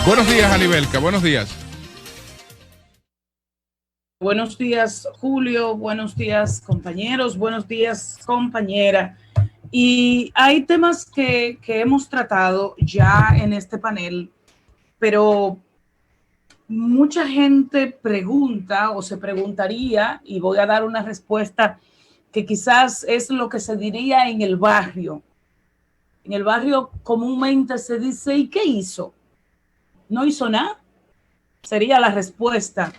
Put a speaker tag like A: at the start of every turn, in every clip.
A: Buenos días, Anibelka, buenos días.
B: Buenos días, Julio. Buenos días, compañeros. Buenos días, compañera. Y hay temas que hemos tratado ya en este panel, pero mucha gente pregunta o se preguntaría, y voy a dar una respuesta que quizás es lo que se diría en el barrio. En el barrio comúnmente se dice, ¿y qué hizo? ¿No hizo nada? Sería la respuesta.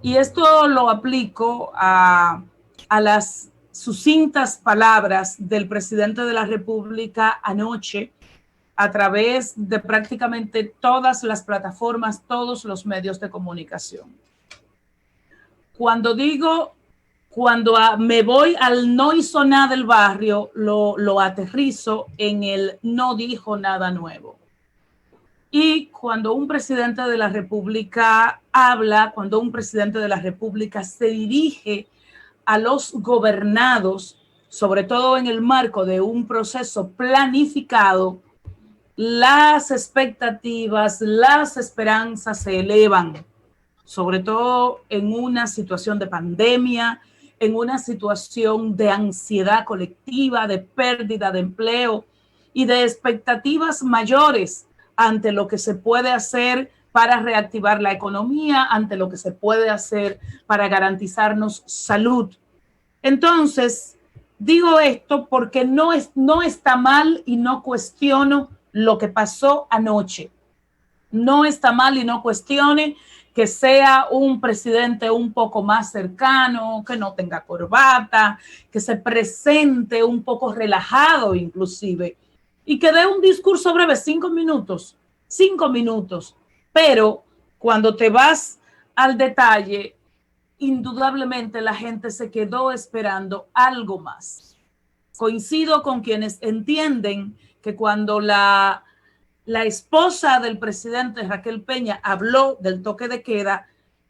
B: Y esto lo aplico a las sucintas palabras del presidente de la República anoche a través de prácticamente todas las plataformas, todos los medios de comunicación. Cuando digo, me voy al no hizo nada del barrio, lo aterrizo en el no dijo nada nuevo. Y cuando un presidente de la República habla, cuando un presidente de la República se dirige a los gobernados, sobre todo en el marco de un proceso planificado, las expectativas, las esperanzas se elevan, sobre todo en una situación de pandemia, en una situación de ansiedad colectiva, de pérdida de empleo y de expectativas mayores ante lo que se puede hacer para reactivar la economía, ante lo que se puede hacer para garantizarnos salud. Entonces, digo esto porque no está mal y no cuestiono lo que pasó anoche. No está mal y no cuestione que sea un presidente un poco más cercano, que no tenga corbata, que se presente un poco relajado inclusive y que dé un discurso breve, 5 minutos, pero cuando te vas al detalle, indudablemente la gente se quedó esperando algo más. Coincido con quienes entienden que cuando la esposa del presidente Raquel Peña habló del toque de queda,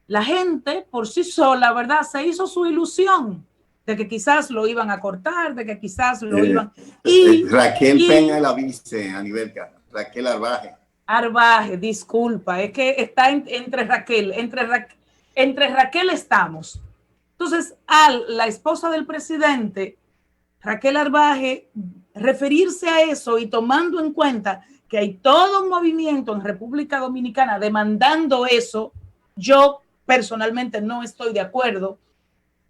B: la gente por sí sola, ¿verdad? Se hizo su ilusión de que quizás lo iban a cortar, de que quizás lo iban...
C: Raquel Peña la vice, Anibelka, Raquel Arbaje.
B: Arbaje, disculpa, es que está entre Raquel estamos. Entonces, la esposa del presidente, Raquel Arbaje, referirse a eso y tomando en cuenta que hay todo un movimiento en República Dominicana demandando eso, yo personalmente no estoy de acuerdo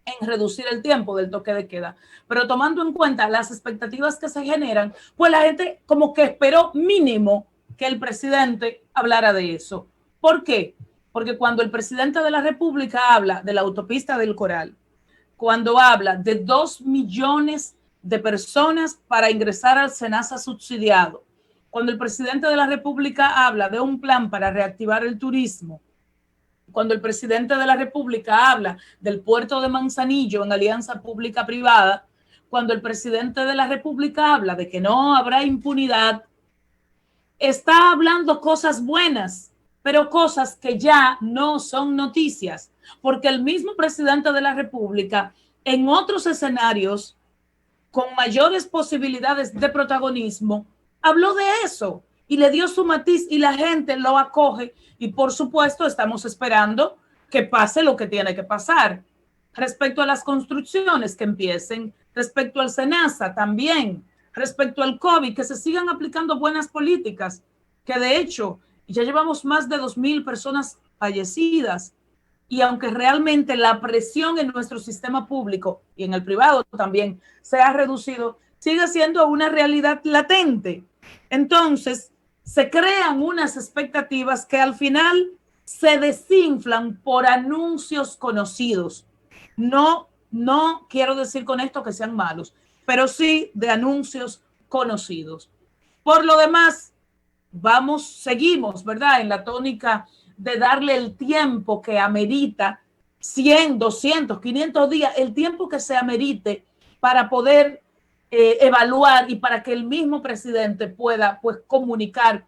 B: en reducir el tiempo del toque de queda, pero tomando en cuenta las expectativas que se generan, pues la gente como que esperó mínimo que el presidente hablara de eso. ¿Por qué? Porque cuando el presidente de la República habla de la autopista del Coral, cuando habla de 2 millones de personas para ingresar al SENASA subsidiado, cuando el presidente de la República habla de un plan para reactivar el turismo, cuando el presidente de la República habla del puerto de Manzanillo en alianza pública-privada, cuando el presidente de la República habla de que no habrá impunidad, está hablando cosas buenas, pero cosas que ya no son noticias, porque el mismo presidente de la República en otros escenarios con mayores posibilidades de protagonismo habló de eso y le dio su matiz y la gente lo acoge y por supuesto estamos esperando que pase lo que tiene que pasar. Respecto a las construcciones que empiecen, respecto al SENASA también, respecto al COVID, que se sigan aplicando buenas políticas, que de hecho ya llevamos más de 2,000 personas fallecidas y aunque realmente la presión en nuestro sistema público y en el privado también se ha reducido, sigue siendo una realidad latente. Entonces, se crean unas expectativas que al final se desinflan por anuncios conocidos. No quiero decir con esto que sean malos, pero sí de anuncios conocidos. Por lo demás, seguimos, ¿verdad? En la tónica de darle el tiempo que amerita, 100, 200, 500 días, el tiempo que se amerite para poder evaluar y para que el mismo presidente pueda pues comunicar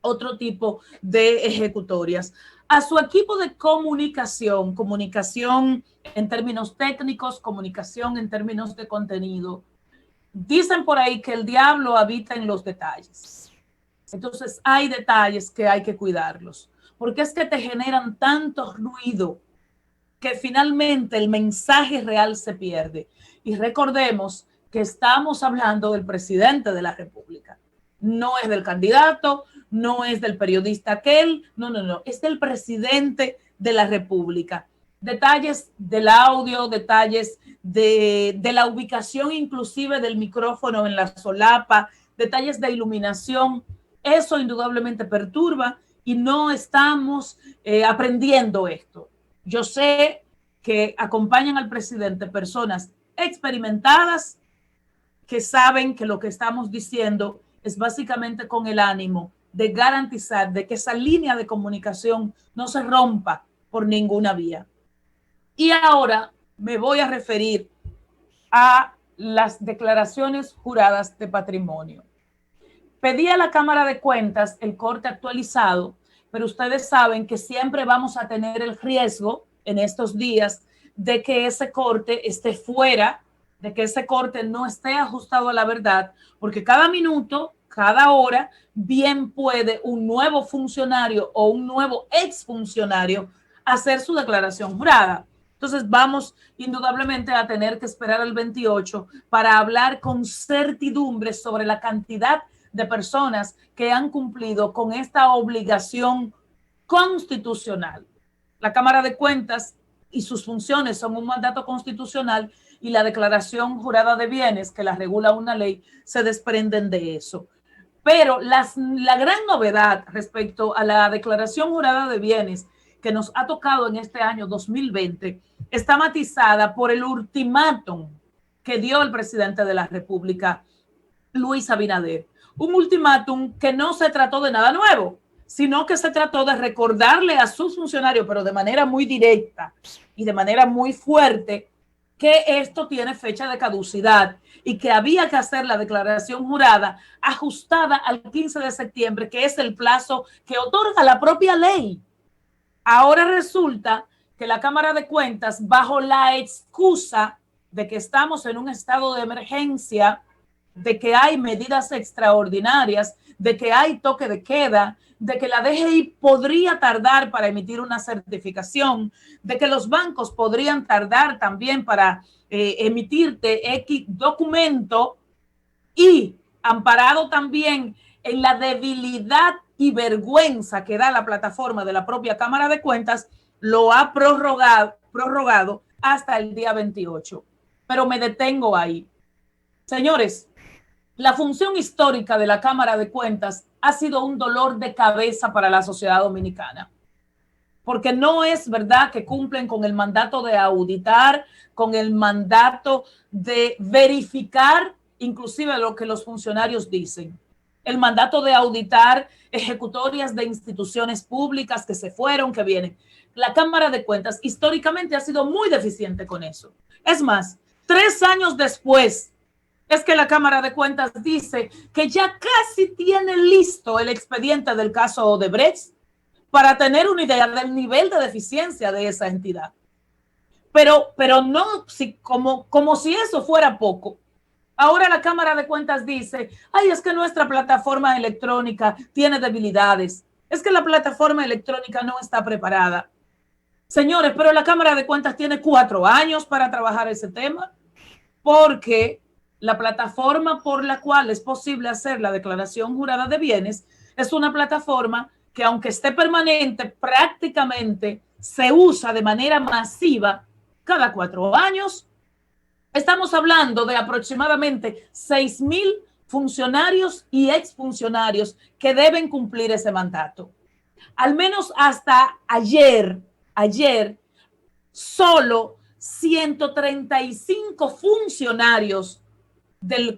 B: otro tipo de ejecutorias. A su equipo de comunicación en términos técnicos, comunicación en términos de contenido, dicen por ahí que el diablo habita en los detalles. Entonces hay detalles que hay que cuidarlos, porque es que te generan tanto ruido que finalmente el mensaje real se pierde. Y recordemos que estamos hablando del presidente de la República. No es del candidato, no es del periodista aquel, no, es del presidente de la República. Detalles del audio, detalles de la ubicación inclusive del micrófono en la solapa, detalles de iluminación, eso indudablemente perturba y no estamos aprendiendo esto. Yo sé que acompañan al presidente personas experimentadas que saben que lo que estamos diciendo es básicamente con el ánimo de garantizar de que esa línea de comunicación no se rompa por ninguna vía. Y ahora me voy a referir a las declaraciones juradas de patrimonio. Pedí a la Cámara de Cuentas el corte actualizado, pero ustedes saben que siempre vamos a tener el riesgo en estos días de que ese corte esté fuera, de que ese corte no esté ajustado a la verdad, porque cada minuto, cada hora, bien puede un nuevo funcionario o un nuevo exfuncionario hacer su declaración jurada. Entonces vamos indudablemente a tener que esperar al 28 para hablar con certidumbre sobre la cantidad de personas que han cumplido con esta obligación constitucional. La Cámara de Cuentas y sus funciones son un mandato constitucional y la declaración jurada de bienes que la regula una ley se desprenden de eso. Pero la gran novedad respecto a la declaración jurada de bienes que nos ha tocado en este año 2020 está matizada por el ultimátum que dio el presidente de la República, Luis Abinader. Un ultimátum que no se trató de nada nuevo, sino que se trató de recordarle a sus funcionarios, pero de manera muy directa y de manera muy fuerte, que esto tiene fecha de caducidad y que había que hacer la declaración jurada ajustada al 15 de septiembre, que es el plazo que otorga la propia ley. Ahora resulta que la Cámara de Cuentas, bajo la excusa de que estamos en un estado de emergencia, de que hay medidas extraordinarias, de que hay toque de queda, de que la DGI podría tardar para emitir una certificación, de que los bancos podrían tardar también para emitirte X documento, y amparado también en la debilidad y vergüenza que da la plataforma de la propia Cámara de Cuentas, lo ha prorrogado hasta el día 28. Pero me detengo ahí. Señores, la función histórica de la Cámara de Cuentas ha sido un dolor de cabeza para la sociedad dominicana, porque no es verdad que cumplen con el mandato de auditar, con el mandato de verificar inclusive lo que los funcionarios dicen. El mandato de auditar ejecutorias de instituciones públicas que se fueron, que vienen. La Cámara de Cuentas históricamente ha sido muy deficiente con eso. Es más, 3 años después es que la Cámara de Cuentas dice que ya casi tiene listo el expediente del caso Odebrecht para tener una idea del nivel de deficiencia de esa entidad. Pero no como si eso fuera poco. Ahora la Cámara de Cuentas dice, ay, es que nuestra plataforma electrónica tiene debilidades. Es que la plataforma electrónica no está preparada. Señores, pero la Cámara de Cuentas tiene 4 años para trabajar ese tema, porque la plataforma por la cual es posible hacer la declaración jurada de bienes es una plataforma que, aunque esté permanente, prácticamente se usa de manera masiva cada 4 años. Estamos hablando de aproximadamente 6,000 funcionarios y exfuncionarios que deben cumplir ese mandato. Al menos hasta ayer, solo 135 funcionarios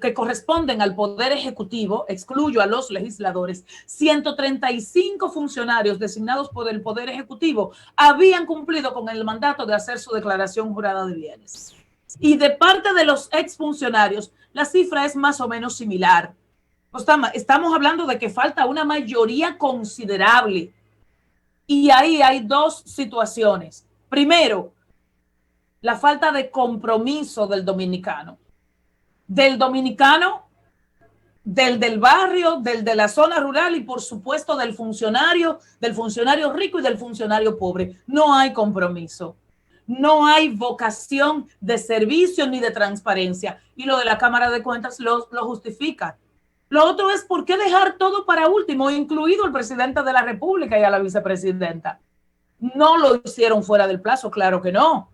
B: que corresponden al Poder Ejecutivo, excluyo a los legisladores, 135 funcionarios designados por el Poder Ejecutivo habían cumplido con el mandato de hacer su declaración jurada de bienes. Y de parte de los exfuncionarios, la cifra es más o menos similar. Estamos hablando de que falta una mayoría considerable. Y ahí hay 2 situaciones. Primero, la falta de compromiso del dominicano del barrio, del de la zona rural y por supuesto del funcionario rico y del funcionario pobre. No hay compromiso, no hay vocación de servicio ni de transparencia, y lo de la Cámara de Cuentas lo justifica. Lo otro es por qué dejar todo para último, incluido el presidente de la República y a la vicepresidenta. No lo hicieron fuera del plazo, claro que no,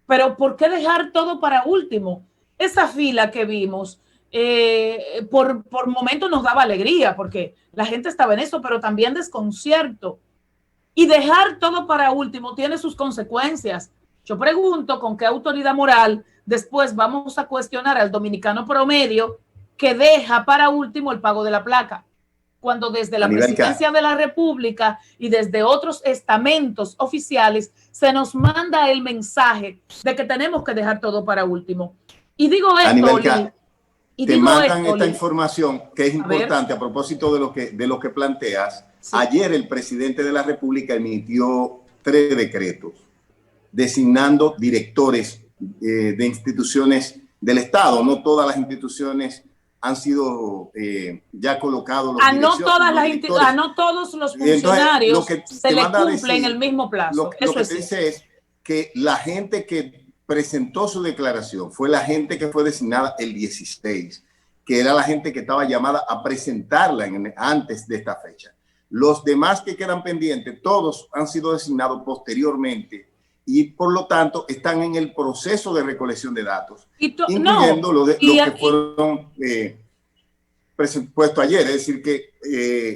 B: pero ¿por qué dejar todo para último? Esa fila que vimos por momentos nos daba alegría porque la gente estaba en eso, pero también desconcierto. Y dejar todo para último tiene sus consecuencias. Yo pregunto con qué autoridad moral después vamos a cuestionar al dominicano promedio que deja para último el pago de la placa, cuando desde la presidencia de la República y desde otros estamentos oficiales se nos manda el mensaje de que tenemos que dejar todo para último. Y digo esto,
C: te mandan esta información que es importante a propósito de lo que planteas. Sí. Ayer el presidente de la República emitió 3 decretos designando directores de instituciones del Estado. No todas las instituciones han sido ya colocados los
B: no todos los funcionarios entonces, se le cumple en el mismo plazo.
C: Lo que te dice es que la gente que presentó su declaración fue la gente que fue designada el 16, que era la gente que estaba llamada a presentarla antes de esta fecha. Los demás que quedan pendientes, todos han sido designados posteriormente y por lo tanto están en el proceso de recolección de datos, incluyendo los que fueron presupuestos ayer. Es decir, que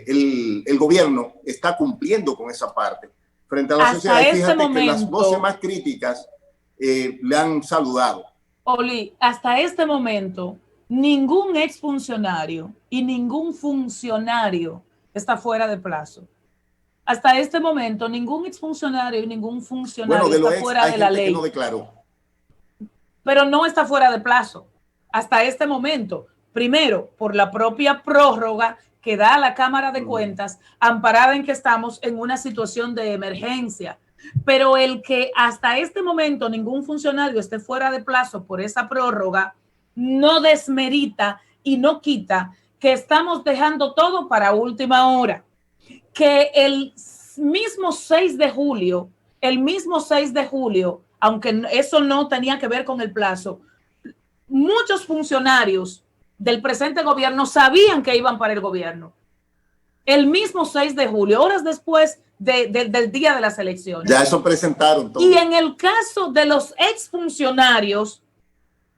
C: el gobierno está cumpliendo con esa parte frente a la sociedad. Y fíjate que las voces más críticas le han saludado.
B: Oli, hasta este momento, ningún exfuncionario y ningún funcionario está fuera de plazo. Hasta este momento, ningún exfuncionario y ningún funcionario está fuera de la ley.
C: No declaró.
B: Pero no está fuera de plazo. Hasta este momento, primero, por la propia prórroga que da la Cámara de Cuentas, amparada en que estamos en una situación de emergencia. Pero el que hasta este momento ningún funcionario esté fuera de plazo por esa prórroga no desmerita y no quita que estamos dejando todo para última hora. Que el mismo 6 de julio, aunque eso no tenía que ver con el plazo, muchos funcionarios del presente gobierno sabían que iban para el gobierno. El mismo 6 de julio, horas después del día de las elecciones.
C: Ya eso presentaron todo.
B: Y en el caso de los exfuncionarios,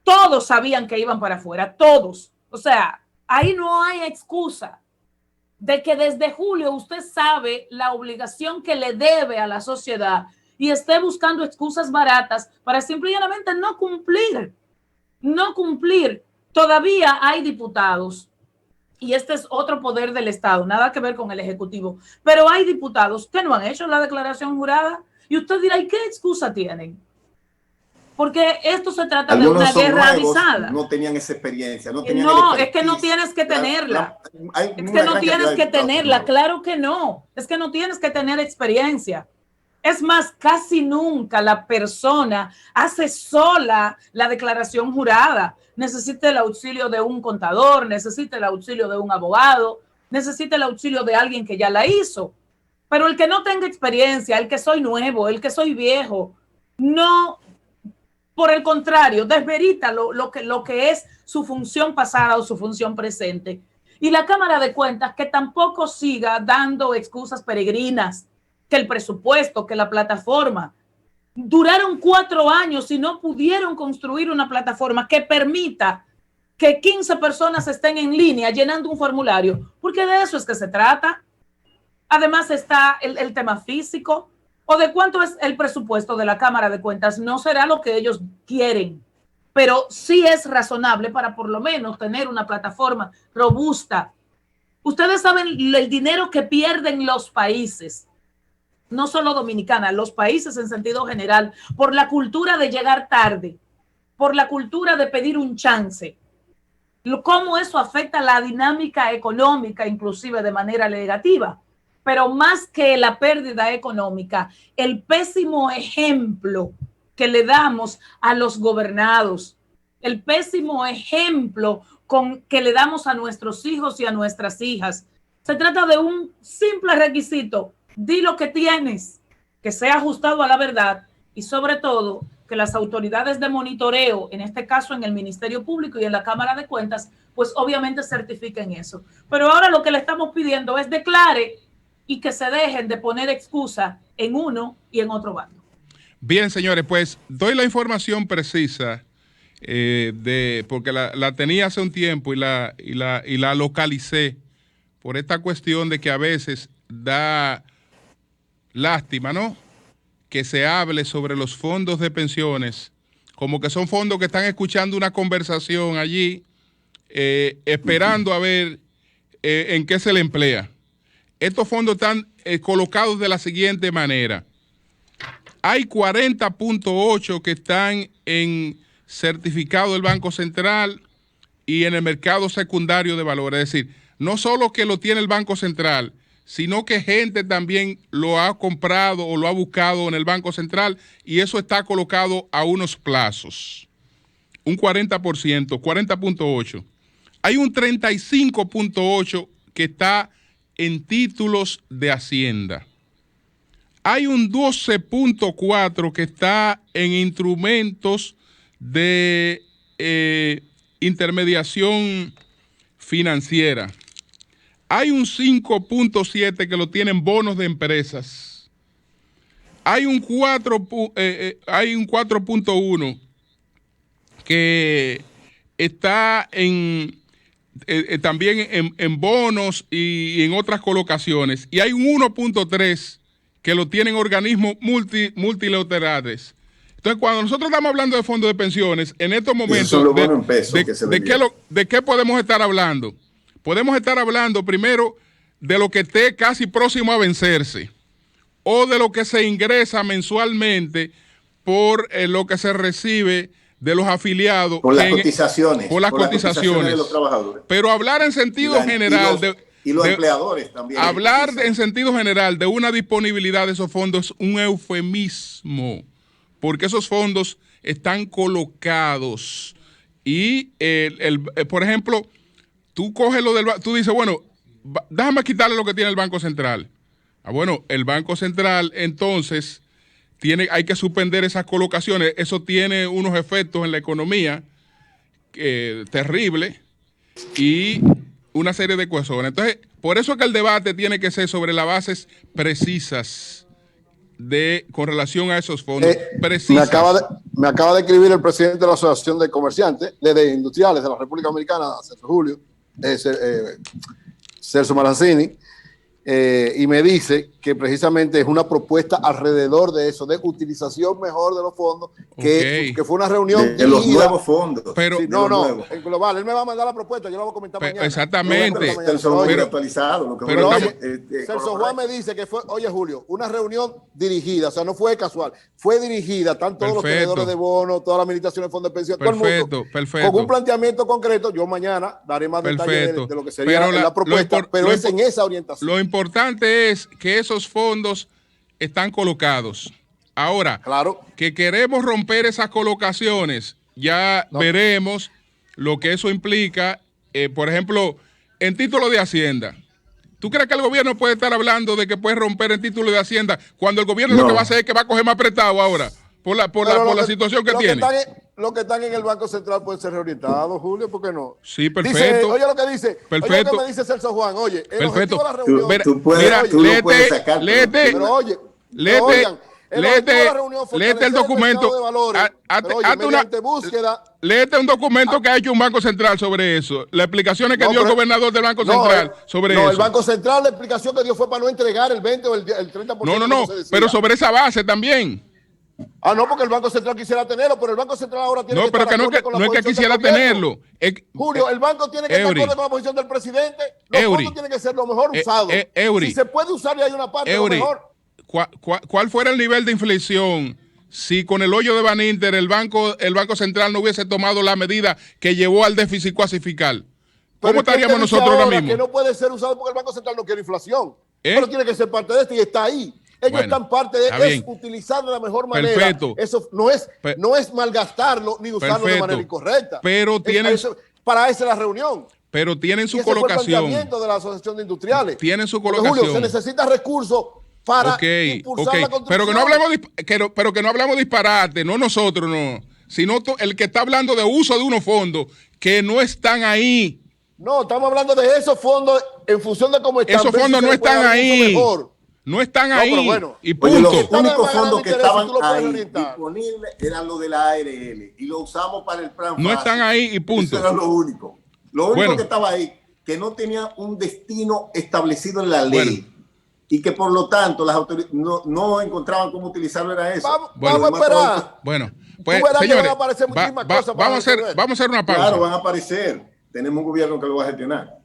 B: todos sabían que iban para afuera, todos. O sea, ahí no hay excusa de que desde julio usted sabe la obligación que le debe a la sociedad y esté buscando excusas baratas para simplemente no cumplir. No cumplir. Todavía hay diputados, y este es otro poder del Estado, nada que ver con el Ejecutivo, pero hay diputados que no han hecho la declaración jurada y usted dirá, ¿y qué excusa tienen? Porque esto se trata de una guerra avisada.
C: No tenían esa experiencia.
B: No, es que no tienes que tenerla. Es que no tienes que tenerla, claro que no. Es que no tienes que tener experiencia. Es más, casi nunca la persona hace sola la declaración jurada. Necesita el auxilio de un contador, necesita el auxilio de un abogado, necesita el auxilio de alguien que ya la hizo. Pero el que no tenga experiencia, el que soy nuevo, el que soy viejo, no, por el contrario, desmerita lo que es su función pasada o su función presente. Y la Cámara de Cuentas que tampoco siga dando excusas peregrinas, que el presupuesto, que la plataforma. Duraron 4 años y no pudieron construir una plataforma que permita que 15 personas estén en línea llenando un formulario, porque de eso es que se trata. Además está el tema físico, o de cuánto es el presupuesto de la Cámara de Cuentas. No será lo que ellos quieren, pero sí es razonable para por lo menos tener una plataforma robusta. Ustedes saben el dinero que pierden los países, no solo Dominicana, los países en sentido general, por la cultura de llegar tarde, por la cultura de pedir un chance. Cómo eso afecta la dinámica económica, inclusive de manera negativa. Pero más que la pérdida económica, el pésimo ejemplo que le damos a los gobernados, el pésimo ejemplo que le damos a nuestros hijos y a nuestras hijas. Se trata de un simple requisito: di lo que tienes, que sea ajustado a la verdad, y sobre todo que las autoridades de monitoreo, en este caso en el Ministerio Público y en la Cámara de Cuentas, pues obviamente certifiquen eso. Pero ahora lo que le estamos pidiendo es declare y que se dejen de poner excusa en uno y en otro bando.
A: Bien, señores, pues doy la información precisa porque la tenía hace un tiempo y la localicé por esta cuestión de que a veces da lástima, ¿no?, que se hable sobre los fondos de pensiones como que son fondos que están escuchando una conversación allí, esperando a ver en qué se le emplea. Estos fondos están colocados de la siguiente manera. Hay 40.8 que están en certificado del Banco Central y en el mercado secundario de valores. Es decir, no solo que lo tiene el Banco Central, sino que gente también lo ha comprado o lo ha buscado en el Banco Central, y eso está colocado a unos plazos. Un 40%, 40.8. Hay un 35.8 que está en títulos de Hacienda. Hay un 12.4 que está en instrumentos de intermediación financiera. Hay un 5.7 que lo tienen bonos de empresas. Hay un 4.1 que está también en bonos y en otras colocaciones. Y hay un 1.3 que lo tienen organismos multilaterales. Entonces, cuando nosotros estamos hablando de fondos de pensiones, en estos momentos, ¿de qué podemos estar hablando? Podemos estar hablando primero de lo que esté casi próximo a vencerse, o de lo que se ingresa mensualmente por lo que se recibe de los afiliados.
C: Por las cotizaciones.
A: Por las cotizaciones
C: de los trabajadores.
A: Pero hablar en sentido general
C: y los empleadores también.
A: Hablar en sentido general de una disponibilidad de esos fondos es un eufemismo, porque esos fondos están colocados y, por ejemplo, tú coges tú dices, bueno, déjame quitarle lo que tiene el Banco Central. Bueno, el Banco Central entonces hay que suspender esas colocaciones. Eso tiene unos efectos en la economía terribles y una serie de cuestiones. Entonces, por eso es que el debate tiene que ser sobre las bases precisas con relación a esos fondos.
D: Me acaba de escribir el presidente de la Asociación de Comerciantes, de Industriales de la República Dominicana, Celso Marancini, y me dice que precisamente es una propuesta alrededor de eso, de utilización mejor de los fondos, que fue una reunión
C: de los nuevos fondos.
A: Pero
D: sí, en global, él me va a mandar la propuesta, yo la voy a comentar mañana.
A: Exactamente.
D: Celso Juan me dice que fue, oye Julio, una reunión dirigida, o sea, no fue casual, fue dirigida, están todos los tenedores de bonos, toda la administración de fondos de pensión, todo el mundo, con un planteamiento concreto. Yo mañana daré más detalles de lo que sería la propuesta, pero es en esa orientación.
A: Lo importante es que esos fondos están colocados. Ahora, claro, que queremos romper esas colocaciones, ya veremos lo que eso implica. Por ejemplo, en título de Hacienda. ¿Tú crees que el gobierno puede estar hablando de que puede romper el título de Hacienda cuando el gobierno lo que va a hacer es que va a coger más prestado ahora por la situación que tiene?
D: Los que están en el Banco Central pueden ser reorientados, Julio, ¿por qué no?
A: Sí, perfecto.
D: Oye lo que dice.
A: Perfecto.
D: Oye lo que me dice Celso Juan. Oye, el objetivo de la reunión.
C: Tú lo puedes sacar.
A: Léete el documento. Léete un documento que ha hecho un Banco Central sobre eso. Las explicaciones que dio el gobernador del Banco Central sobre eso.
D: No, el Banco Central, la explicación que dio fue para no entregar el 20 o el 30%.
A: No, pero sobre esa base también.
D: No, porque el Banco Central quisiera tenerlo, pero el Banco Central ahora tiene
A: que estar no es que quisiera tenerlo.
D: Julio, el banco tiene que estar con la posición del presidente. Los fondos tienen que ser lo mejor usados. Si se puede usar y hay una parte, lo mejor.
A: ¿Cuál fuera el nivel de inflación si con el hoyo de Baninter el Banco Central no hubiese tomado la medida que llevó al déficit cuasi fiscal? ¿Cómo estaríamos nosotros ahora mismo?
D: Que no puede ser usado porque el Banco Central no quiere inflación. Pero tiene que ser parte de esto y está ahí. Ellos están parte de utilizar de la mejor manera. Perfecto. Eso no es malgastarlo ni usarlo de manera incorrecta.
A: Pero tienen
D: para esa la reunión.
A: Pero tienen su
D: ese
A: colocación.
D: Fue el planteamiento de la Asociación de Industriales.
A: Tienen su colocación.
D: Julio, se necesita recursos para impulsar la construcción.
A: Pero que no hablamos disparate, no nosotros, no. Sino el que está hablando de uso de unos fondos que no están ahí.
D: No, estamos hablando de esos fondos en función de cómo están.
A: Esos fondos no están ahí. No están ahí.
D: Bueno,
A: y punto.
C: Oye, los únicos fondos que estaban ahí disponibles eran los de la ARL y lo usamos para el plan.
A: No están ahí y punto.
C: Eso era lo único. Lo único que estaba ahí, que no tenía un destino establecido en la ley. Y que por lo tanto las autoridades no encontraban cómo utilizarlo, era eso.
D: Vamos a esperar.
A: Bueno, pues señores, vamos a hacer una pausa.
C: Claro, van a aparecer. Tenemos un gobierno que lo va a gestionar.